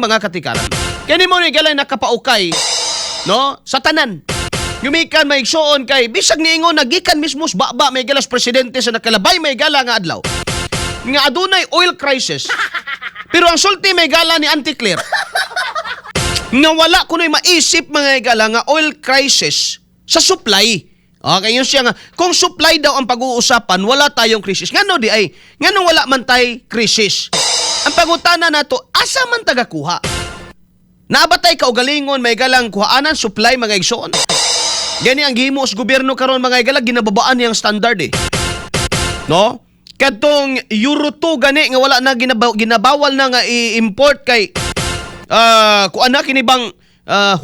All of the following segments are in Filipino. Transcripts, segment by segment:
mga katikaran. Kani mo ni galay nakapaukay, no? Sa tanan. Yumikan may igsoon kay bisag niingon nagikan mismo sa baba may galas presidente sa nakalabay may gala nga adlaw. Nga adunay oil crisis. Pero ang sulti may gala ni Auntie Claire. Nga wala kunoy maisip mga gala nga oil crisis sa supply. Okay, yun siya nga. Kung supply daw ang pag-uusapan, wala tayong krisis. Ngano di ay? Nganong wala man tay krisis? Ang pangutana nato, asa man tagakuha? Naabatay ka o galingon, may galang kuhaanan, supply, mga igsoon. Gani ang gihimo sa gobyerno karon mga igalag, ginababaan niyang standard eh. No? Katong Euro 2 gani, nga wala na ginabawal na nga i-import kay, kung anak kinibang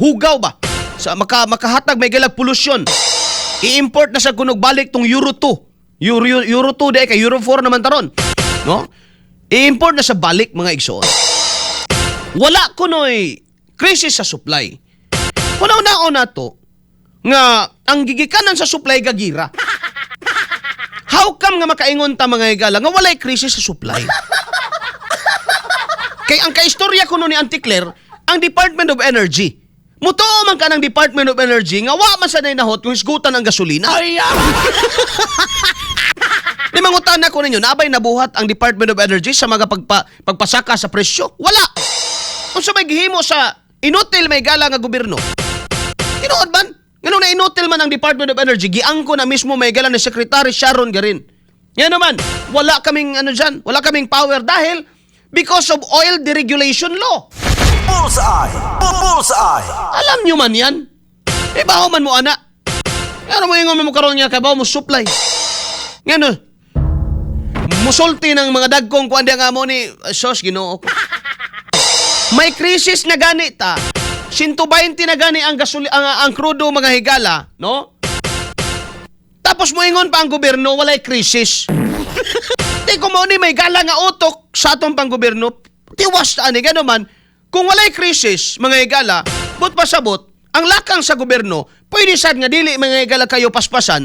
hugaw ba? Sa makahatag may galag pollution. I-import na sa kunog balik tong Euro 2. Euro 2 di kay Euro 4 naman taron. No? I-import na sa balik mga igsoon. Wala kunoy krisis sa supply. Una-una na to nga ang gigikanan sa supply gagira. How come nga makaingon ta mga igala nga walay krisis sa supply? Kay ang kaistorya kuno ni Auntie Claire, ang Department of Energy mutuo man ka ng Department of Energy nga wa man sanay nahot kung isgutan ang gasolina. Ay! Di mangutan ako ninyo, nabay nabuhat ang Department of Energy sa mga pagpasaka sa presyo? Wala! Kung sa may gihimo sa inutil may gala nga gobyerno. Tinuod man? Ganun na inutil man ang Department of Energy, giangko na mismo may gala ni Secretary Sharon Garin. Yan naman, wala kaming dyan, wala kaming power dahil because of oil deregulation law. Bullseye! Bullseye! Alam nyo man yan. Baho man mo, anak. Ano mo yung mo karoon niya, kabaw mo supply. Ngano, musulti ng mga dagkong kuwan nga mo ni sos, Ginoo. May krisis na gani ta. 120 na gani ang ang krudo mga higala, no? Tapos mo ingon pa ang gobyerno, walay krisis. Di ko mo ni may gala nga utok sa atong pang gobyerno. Tiwas ta ani, gano man. Kung walay krisis, mga higala, but pasabot, ang lakang sa gobyerno, pwede sad nga dili mga higala kayo paspasan,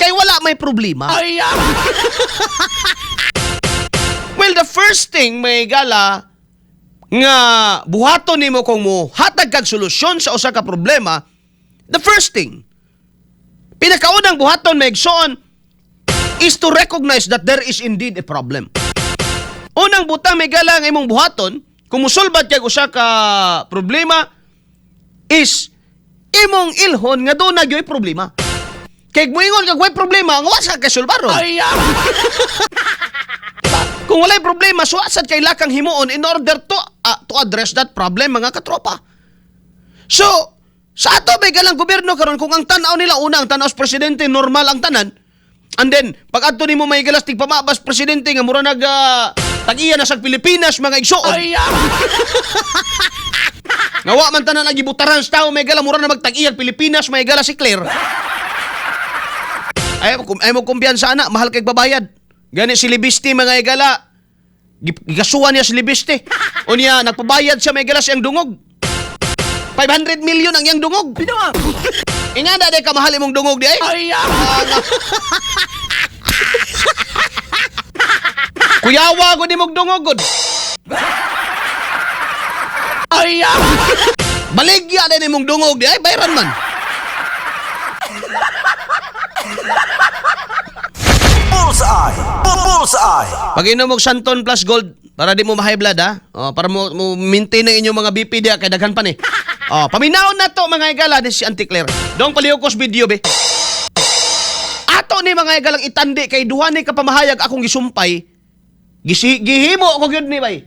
kay wala may problema. Ay, well, the first thing, mga higala, nga buhaton nimo kung mo hatag kag solusyon sa usa ka problema, the first thing, pinakaunang buhaton may igsoon, is to recognize that there is indeed a problem. Unang butang may higala nga imong buhaton, kung musulbat kag usa ka problema is imong ilhon nga doon nagyoy problema. Kay moingon kag way problema nga wasa ka sulbaro. Kung walay problema so asad kay lakang himuon in order to address that problem mga katropa. So sa ato may galang gobyerno karon kung ang tan-aw nila una ang tan-aw sa presidente normal ang tanan. And then, pag adto nimo may galastig pamabas presidente nga mura nag tag-iya na sa Pilipinas mga igsoon. Nga wa man tanan nagibutaran sa tao may gala mura na magtag-iya Pilipinas may gala si Claire. Ay mo kumpiyansa na mahal kay babayad. Gani si Libiste mga igala. Gigasuhan niya si Libiste. Unya nagpabayad siya may gala siyang dungog. 500 million ang iyang dungog. Ingada day ka mahal imong dungog di ay. Kuyawa ko di mong dungog gud. Baligya din imong dungog di ay bayran man. Bullseye! Bullseye! Pag-inom og Santon plus Gold para di mo ma-high blood ha. Para mo maintain ang inyong mga BP dia kay daghan pa ni. Paminaon na to mga igala di si Auntie Claire. Dong paliukos video be. Ato ni mga igalang itandi kay duha ni kapamahayag akong gisumpay. Gihimo ako gyud ni bay.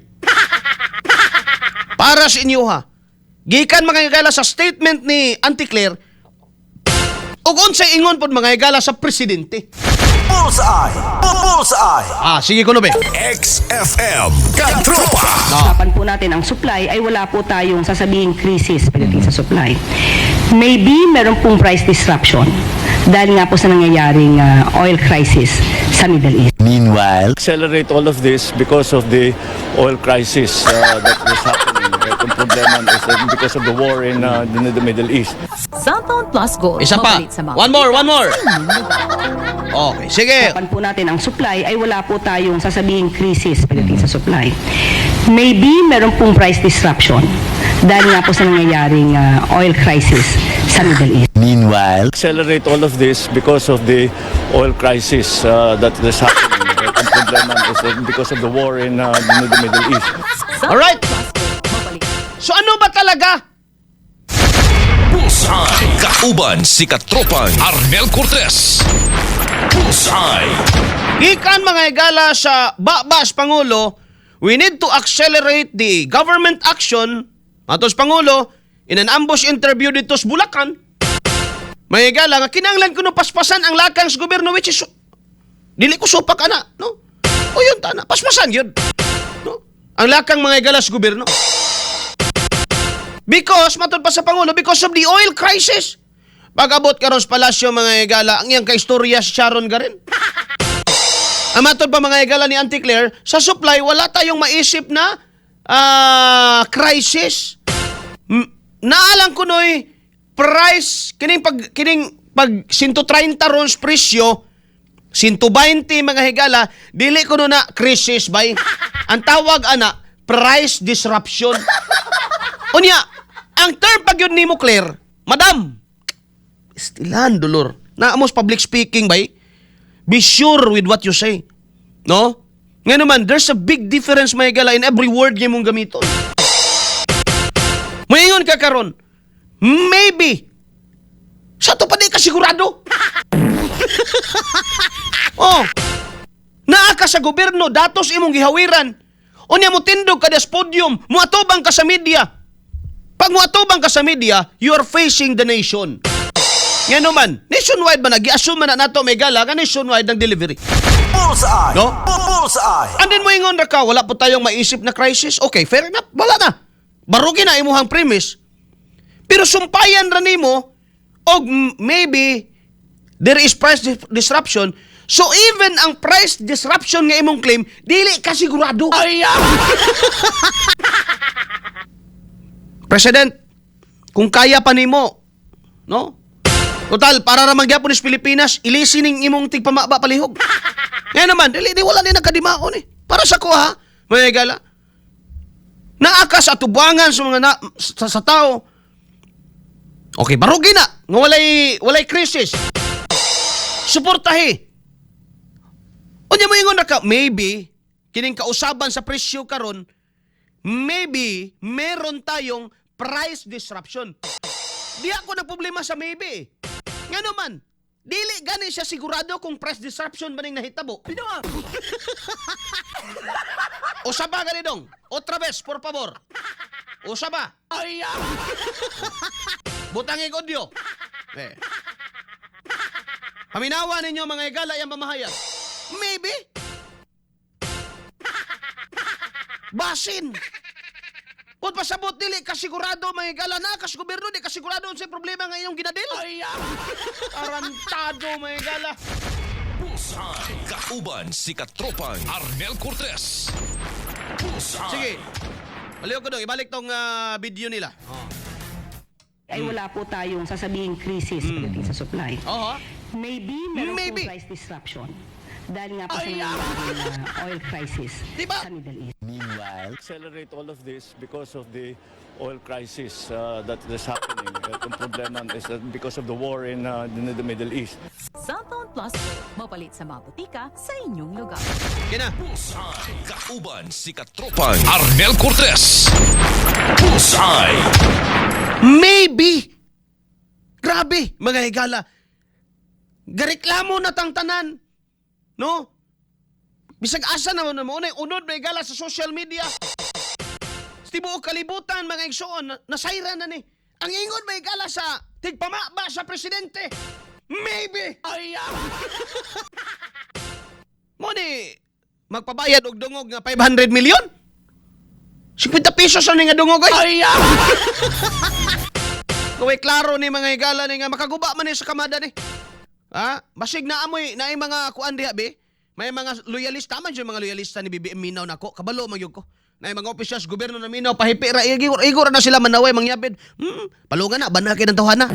Para sa inyo ha. Gikan mga igala sa statement ni Auntie Claire. Ug unsay ingon pod mga igala sa presidente. Bullseye! Bullseye! Sige ko no be. XFM Katropa! Usapan po natin ang supply ay wala po tayong sasabihing krisis pagdating sa supply. Maybe meron pong price disruption dahil nga po sa nangyayaring oil crisis sa Middle East. Meanwhile, accelerate all of this because of the oil crisis that was happening. Itong problema is because of the war in the Middle East. Santon Plus Gold. Isa pa. Mabalit sa mga- One more. Okay, sige. Usapan po natin ang supply ay wala po tayong sasabihing krisis pagdating sa supply. Maybe meron pong price disruption dahil nga po sa nangyayaring oil crisis sa Middle East. Meanwhile, Accelerate all of this because of the oil crisis that is happening. Ang problema is because of the war in the Middle East. Alright? So ano ba talaga? Bullseye. Kauban si Katropang Arnel Cortez. Bullseye. Gikan mga higala sa babas Pangulo, we need to accelerate the government action atos Pangulo in an ambush interview dito sa Bulacan. Mga higala nga kinanglan kuno paspasan ang lakang sa gobyerno which is dili ko supak ana, no? O yun tana, paspasan yun. No? Ang lakang mga higala sa gobyerno. Because, matod pa sa Pangulo, because of the oil crisis. Pag-abot karon sa palasyo mga higala, ang iyang kaistorya si Sharon Garin. Ang matod pa mga higala ni Auntie Claire, sa supply, wala tayong maisip na crisis. Naalang ko no'y price, kining pag 130 rons presyo, 120 mga higala, dili ko no na crisis bay. Ang tawag ana, price disruption. Unya, ang term pag yun ni mo Claire, Madam, istilan dolor. Naamos public speaking bay. Be sure with what you say. No? Nga naman, there's a big difference may gala in every word yung mong gamiton. Mayngon ka karon, maybe, sa to pa di ka sigurado. Oh, naa ka sa gobyerno, datos imong gihawiran. Unya mo tindog ka des podium, muatubang ka sa media. Pag muatubang ka sa media, you are facing the nation. Nga naman, nationwide ba nag-i-assume na nato may gala nga nationwide ng delivery? Bullseye. No? Bullseye. Andin mo ingon na ka, wala po tayong maisip na crisis. Okay, fair enough, wala na. Barugin na imuhang premise. Pero sumpayan ra nimo og maybe there is price disruption. So even ang price disruption nga imong claim, dili ka sigurado. President, kung kaya pa nimo, no? Total, para ra magyapon sa Pilipinas, ilisining imong tigpamaba palihog. Ngayon naman, di wala ni nagkadimaon eh. Para sa ko ha, mga gala. Naakas at tubangan sa mga sa tao. Okay, barugi na. Nga walay krisis. Suportahi. O niya mo ingon na ka, maybe, kining kausaban sa presyo karon, maybe, meron tayong price disruption. Di ako na problema sa maybe. Nga naman, dili gani siya sigurado kung price disruption ba ning nahitabo. Usaba gani dong. Otra vez, por favor. Usaba. Butangig audio. Paminawa ninyo mga igala yung mamahayag. Maybe. Basin. Kung pasabot dili kasigurado mga igala na kas gobyerno di kasigurado sa problema nga iyong ginadil. Tarantado mga igala. Bullseye. Kauban si Katropang Arnel Cortez. Bullseye. Sige. Baliw ko dong, ibalik tong video nila. Ay wala po tayong sasabihing crisis pagdating sa supply. Oo. Maybe meron Maybe. pong price disruption dahil nga po sa nangyayaring oil crisis Diba? sa Middle East. Meanwhile, Accelerate all of this because of the oil crisis that is happening. Ang problema is because of the war in the Middle East. Cellphone Plus, mapalit sa mga butika sa inyong lugar. Kina. Bullseye. Kauban si Katropang Arnel Cortez. Bullseye. Maybe. Grabe, mga higala. Gareklamo na tang tanan. No? Bisag asa naman mo na unod may gala sa social media. Tibuok kalibutan mga igsoon nasayra na ni. Ang ingon may gala sa tigpamaba sa presidente. Maybe. Mo ni magpabayad og dungog nga 500 million? 50 pesos na nga dungog ay. Kaway klaro ni mga igala ni nga makaguba man ni sa kamada ni. Ha? Basig na amoy na mga kuan diha be. May mga loyalista man yung mga loyalista ni BBM Minaw nako. Kabalo magyud ko. Na mga opisyals gobyerno na Minaw pahipi ra igor na sila manaway mangyabid. Palungan na banakay ng tawhana.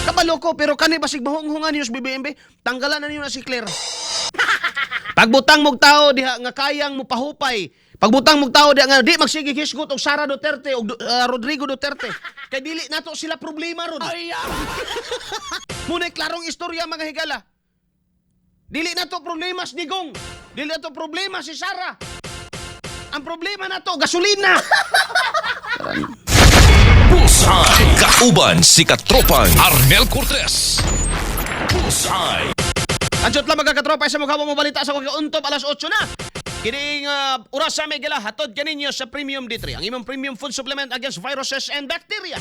Kabalo ko pero kani basig mahunghungan niyo sa BBM be. Tanggalan na niyo na si Claire. Pagbutang mog tao diha nga kayang mo pahupay Pagbutang mong tao nga di magsige hisgot og Sara Duterte og Rodrigo Duterte. Kay dili nato sila problema ron. Muna klarong istorya mga higala. Dili nato problema si Digong. Dili nato problema si Sara. Ang problema nato gasolina. Bullseye. Kauban si Katropang Arnel Cortez. Bullseye. Anjot lang magkakatropa sa mukha mo balita sa kagauntop alas 8 na. Kining oras sa Megala hatod kaninyo sa Premium D3. Ang imong premium food supplement against viruses and bacteria.